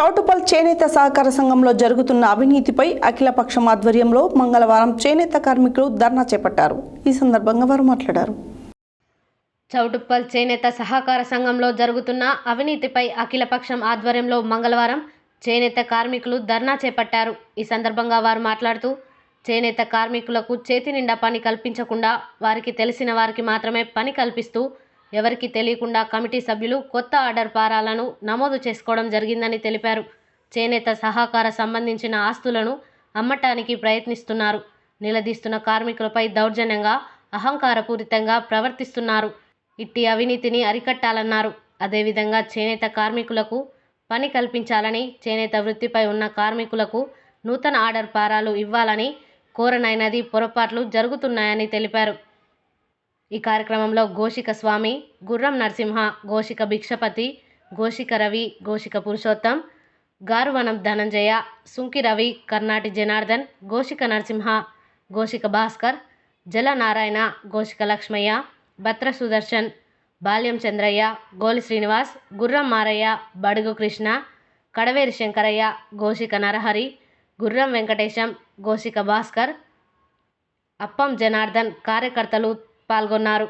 చౌటుప్పల్ చేనేత సహకార సంఘంలో జరుగుతున్న అవినీతిపై అఖిలపక్షం ఆధ్వర్యంలో మంగళవారం చేనేత కార్మికులు ధర్నా చేపట్టారు. ఈ సందర్భంగా వారు మాట్లాడారు. చౌటుప్పల్ చేనేత సహకార సంఘంలో జరుగుతున్న అవినీతిపై అఖిలపక్షం ఆధ్వర్యంలో మంగళవారం చేనేత కార్మికులు ధర్నా చేపట్టారు. ఈ సందర్భంగా వారు మాట్లాడుతూ చేనేత కార్మికులకు చేతి నిండా పని కల్పించకుండా వారికి తెలిసిన వారికి మాత్రమే పని కల్పిస్తూ ఎవరికి తెలియకుండా కమిటీ సభ్యులు కొత్త ఆర్డర్ ఫారాలను నమోదు చేసుకోవడం జరిగిందని తెలిపారు. చేనేత సహకార సంబంధించిన ఆస్తులను అమ్మటానికి ప్రయత్నిస్తున్నారు. నిలదీస్తున్న కార్మికులపై దౌర్జన్యంగా అహంకారపూరితంగా ప్రవర్తిస్తున్నారు. ఇట్టి అవినీతిని అరికట్టాలన్నారు. అదేవిధంగా చేనేత కార్మికులకు పని కల్పించాలని, చేనేత వృత్తిపై ఉన్న కార్మికులకు నూతన ఆర్డర్ ఫారాలు ఇవ్వాలని కోరనైనది పొరపాట్లు జరుగుతున్నాయని తెలిపారు. ఈ కార్యక్రమంలో గోషిక స్వామి, గుర్రం నరసింహ, గోషిక భిక్షపతి, గోషిక రవి, గోషిక పురుషోత్తం, గారువనం ధనంజయ, సుంకి రవి, కర్నాటి జనార్దన్, గోషిక నరసింహ, గోషిక భాస్కర్, జల నారాయణ, గోషిక లక్ష్మయ్య, భత్ర సుదర్శన్, బాల్యం చంద్రయ్య, గోలి శ్రీనివాస్, గుర్రం మారయ్య, బడుగు కృష్ణ, కడవేరి శంకరయ్య, గోషిక నరహరి, గుర్రం వెంకటేశం, గోషిక భాస్కర్, అప్పం జనార్దన్ కార్యకర్తలు పాల్గొన్నారు.